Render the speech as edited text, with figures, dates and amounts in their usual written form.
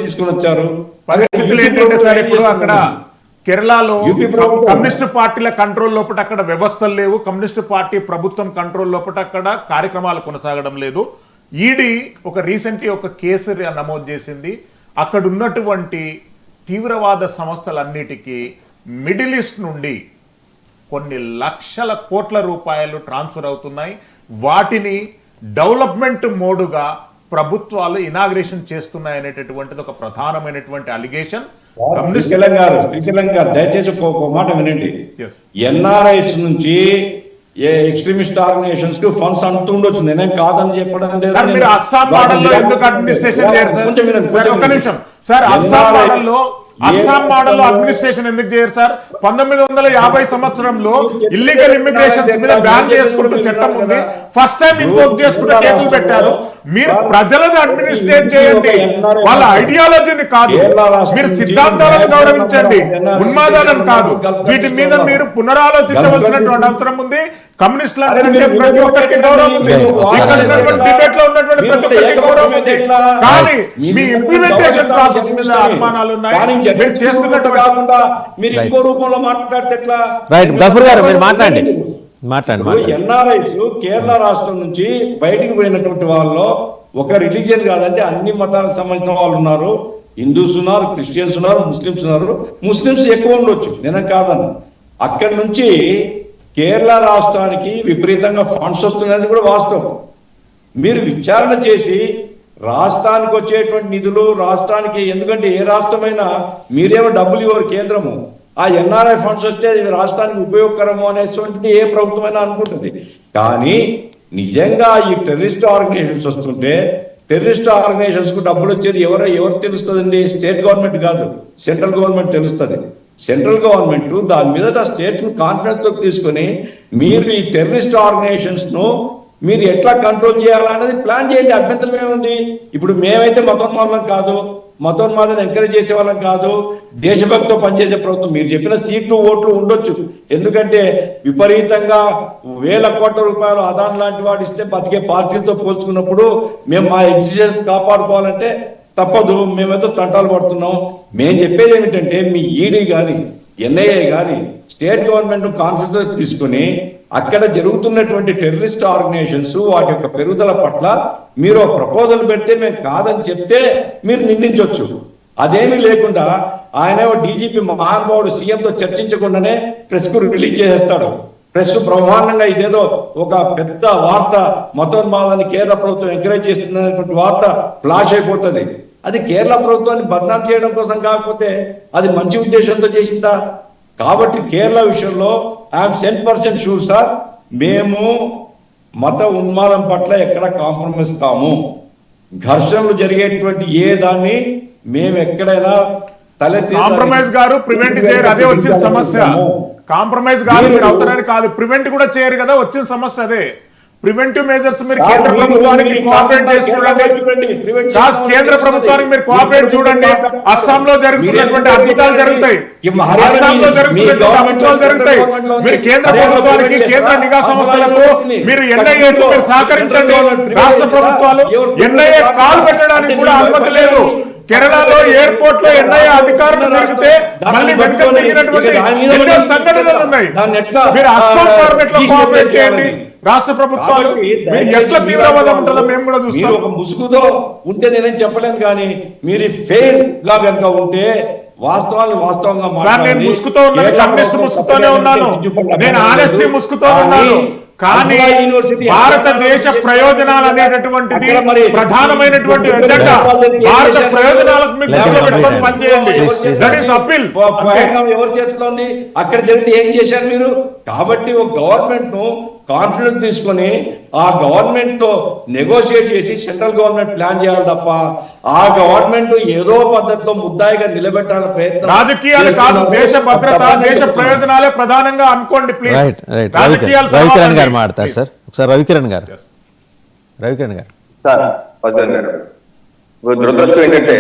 తీసుకుని వచ్చారు. పరిస్థితులు ఏంటంటే సార్ ఇప్పుడు అక్కడ కేరళలో కమ్యూనిస్టు పార్టీల కంట్రోల్ లోపల అక్కడ వ్యవస్థలు లేవు, కమ్యూనిస్టు పార్టీ ప్రభుత్వం కంట్రోల్ లోపల అక్కడ కార్యక్రమాలు కొనసాగడం లేదు. ఈడీ ఒక రీసెంట్లీ ఒక కేసు నమోదు చేసింది. అక్కడ ఉన్నటువంటి తీవ్రవాద సంస్థలన్నిటికీ మిడిల్ ఈస్ట్ నుండి కొన్ని లక్షల కోట్ల రూపాయలు ట్రాన్స్ఫర్ అవుతున్నాయి. వాటిని డెవలప్మెంట్ మోడుగా ప్రభుత్వాలు ఇనాగ్రేషన్ చేస్తున్నాయి అనేటటువంటిది ఒక ప్రధానమైనటువంటి అలిగేషన్. శ్రీశైలం గారు దయచేసి ఒక మాట వినండి. ఎన్ఆర్ఐస్ నుంచి ఏ ఎక్స్ట్రీమిస్ట్ ఆర్గనైజేషన్స్ కు ఫండ్స్ అంటూ ఉండొచ్చు, నేనేం కాదని చెప్పడం లేదు. అస్సాం మోడల్లో ఎందుకు అడ్మినిస్ట్రేషన్ చేయరు సార్? ఒక్క నిమిషం సార్, అస్సాం మోడల్లో అడ్మినిస్ట్రేషన్ ఎందుకు చేయరు సార్? 1950 సంవత్సరంలో ఇల్లీగల్ ఇమిగ్రేషన్ మీద బ్యాన్ చేసుకుంటూ చట్టం ఉంది. ఫస్ట్ టైం ఇంపోజ్ చేసుకుంటే కేసులు పెట్టారు. మీరు ప్రజలను అడ్మినిస్ట్రేట్ చేయండి, వాళ్ళ ఐడియాలజీని కాదు, మీరు సిద్ధాంతాలను గౌరవించండి, ఉన్మాదాలను కాదు. వీటి మీద మీరు పునరాలోచించవలసినటువంటి అవసరం ఉంది. కమ్యూనిస్టులు అంటే ప్రతి ఒక్కరికి గౌరవం ఉంది, డిబేట్ లో ఉన్నటువంటి ప్రతి ఒక్కరికి గౌరవం ఉంది. కానీ మీ ఇంప్లిమెంటేషన్ ప్రాసెస్ మీద అనుమానాలు ఉన్నాయి. మీరు చేస్తున్నట్టు కాకుండా మీరు ఇంకో రూపంలో మాట్లాడితే ఎట్లా? రైట్, గఫూర్ గారు మీరు మాట్లాడండి. ఎన్ఆర్ఐస్ కేరళ రాష్ట్రం నుంచి బయటికి పోయినటువంటి వాళ్ళలో ఒక రిలీజియన్ కాదంటే అన్ని మతాలకు సంబంధించిన వాళ్ళు ఉన్నారు. హిందూస్ ఉన్నారు, క్రిస్టియన్స్ ఉన్నారు, ముస్లిమ్స్ ఉన్నారు. ముస్లిమ్స్ ఎక్కువ ఉండొచ్చు, నేను కాదను. అక్కడి నుంచి కేరళ రాష్ట్రానికి విపరీతంగా ఫండ్స్ వస్తున్నాయని కూడా వాస్తవం. మీరు విచారణ చేసి రాష్ట్రానికి వచ్చేటువంటి నిధులు రాష్ట్రానికి, ఎందుకంటే ఏ రాష్ట్రమైనా మీరేమో డబ్బులు ఇవ్వరు కేంద్రము, ఆ ఎన్ఆర్ఐ ఫండ్స్ వస్తే ఇది రాష్ట్రానికి ఉపయోగకరము అనేటువంటిది ఏ ప్రభుత్వమైనా అనుకుంటుంది. కానీ నిజంగా ఈ టెర్రరిస్ట్ ఆర్గనైజేషన్స్ వస్తుంటే టెర్రరిస్ట్ ఆర్గనైజేషన్స్ కు డబ్బులు వచ్చేది ఎవరు తెలుస్తుందండి? స్టేట్ గవర్నమెంట్ కాదు, సెంట్రల్ గవర్నమెంట్ తెలుస్తుంది. సెంట్రల్ గవర్నమెంట్ దాని మీద స్టేట్ ను కాన్ఫిడెన్స్ తో తీసుకొని మీరు ఈ టెర్రరిస్ట్ ఆర్గనైజేషన్స్ ను మీరు ఎట్లా కంట్రోల్ చేయాలన్నది ప్లాన్ చేయండి. అభ్యంతరం ఏముంది? ఇప్పుడు మేమైతే మతోన్మాదం కాదు, మతోన్మాదాన్ని ఎంకరేజ్ చేసే వాళ్ళం కాదు, దేశభక్తితో పనిచేసే ప్రభుత్వం. మీరు చెప్పిన సీట్లు ఓట్లు ఉండొచ్చు, ఎందుకంటే విపరీతంగా వేల కోట్ల రూపాయలు అదాన్ లాంటి వాడు ఇస్తే బతికే పార్టీలతో పోల్చుకున్నప్పుడు మేము మా ఎగ్జిస్టెన్స్ కాపాడుకోవాలంటే తప్పదు, మేమైతే తంటాలు పడుతున్నాం. మేము చెప్పేది ఏమిటంటే మీ ఈడీ కానీ ఎన్ఐఏ కానీ స్టేట్ గవర్నమెంట్ కాన్ఫిడెన్స్ తీసుకుని అక్కడ జరుగుతున్నటువంటి టెర్రరిస్ట్ ఆర్గనైజేషన్స్ వాటి యొక్క పెరుగుదల పట్ల మీరు ప్రపోజల్ పెడితే మేము కాదని చెప్తే మీరు నిందించవచ్చు. అదేమీ లేకుండా ఆయన డీజీపీ మహానుభావుడు సీఎంతో చర్చించకుండానే ప్రెస్ కు రిలీజ్ చేసేస్తాడు. ప్రెస్ బ్రహ్మాండంగా ఇదేదో ఒక పెద్ద వార్త, మతోన్మాదాన్ని కేరళ ప్రభుత్వం ఎంకరేజ్ చేస్తున్నటువంటి వార్త ఫ్లాష్ అయిపోతుంది. అది కేరళ ప్రభుత్వాన్ని బదనాం చేయడం కోసం కాకపోతే అది మంచి ఉద్దేశంతో చేసిందా? కాబట్టి కేరళ విషయంలో ఐఎమ్ 100% షూర్ సార్, మేము మత ఉన్మాదం పట్ల ఎక్కడ కాంప్రమైజ్ కాము. ఘర్షణలు జరిగేటువంటి ఏ దాన్ని మేము ఎక్కడైనా కాంప్రమైజ్ గారు ప్రివెంట్ చేయరు, అదే వచ్చిన సమస్య. కాంప్రమైజ్ గారు మీరు అవుతారని కాదు, ప్రివెంట్ కూడా చేయరు కదా, వచ్చిన సమస్య అదే. ప్రివెంటివ్ మెజర్స్ మీరు కేంద్ర ప్రభుత్వానికి కోఆపరేట్ చేసి చూడండి, కేంద్ర ప్రభుత్వానికి మీరు కోఆపరేట్ చూడండి. అస్సాంలో జరుగుతున్నటువంటి అద్భుతాలు జరుగుతాయి, అస్సాంలో జరుగుతున్నటువంటి అద్భుతాలు జరుగుతాయి. మీరు కేంద్ర ప్రభుత్వానికి, కేంద్ర నిఘా సంస్థలకు, మీరు ఎన్ఐఏకు మీరు సహకరించండి. రాష్ట్ర ప్రభుత్వాలు ఎన్ఐఏ కాల్ పెట్టడానికి కూడా అనుమతి లేదు. కేరళలో ఎయిర్పోర్ట్ లో ఎన్ఐఏ అధికారులు దొరికితే మళ్ళీ వెనుక తిరిగినటువంటి ఎన్నో సంఘటనలు ఉన్నాయి. మీరు అస్సాం గవర్నమెంట్ లో కోఆపరేట్ చేయండి. రాష్ట్ర ప్రభుత్వాలు మీరు ఎట్లా తీవ్రవాదం ఉంటుందో మేము కూడా చూస్తాం. ఒక ముసుగుతో ఉంటే నేనేం చెప్పలేను, కానీ మీరు ఫెయిర్ గా కనుక ఉంటే వాస్తవాన్ని వాస్తవంగా నేను ముసుగుతో ఉన్నాను, కమ్యూనిస్ట్ ముసుగుతోనే ఉన్నాను, నేను ఆనెస్టీ ముసుగుతో ఉన్నాను. కానీ భారతదేశ ప్రయోజనాలు అనేటటువంటిది ప్రధానమైనటువంటి ఎజెండా. భారత ప్రయోజనాలకు మీరు దృష్టిలో పెట్టుకొని పనిచేయండి. That is appeal. ఎవరి చేతిలో ఉంది? అక్కడ జరిగితే ఏం చేశారు మీరు? కాబట్టి ఒక గవర్నమెంట్ ను కాన్ఫిడెన్స్ తీసుకొని ఆ గవర్నమెంట్ తో నెగోషియేట్ చేసి సెంట్రల్ గవర్నమెంట్ ప్లాన్ చేయాలి తప్ప ఆ గవర్నమెంట్ ఏదో పద్ధతిలో ముద్దాయిగా నిలబెట్టాలని ప్రయత్నం. రాజకీయాలు కాదు, దేశ భద్రత, దేశ ప్రయోజనాలే ప్రధానంగా అనుకోండి ప్లీజ్. రవికిరణ్ గారు మాట్లాడతారు సార్. ఒకసారి రవికిరణ్ గారు. సార్ దురదృష్టం ఏంటంటే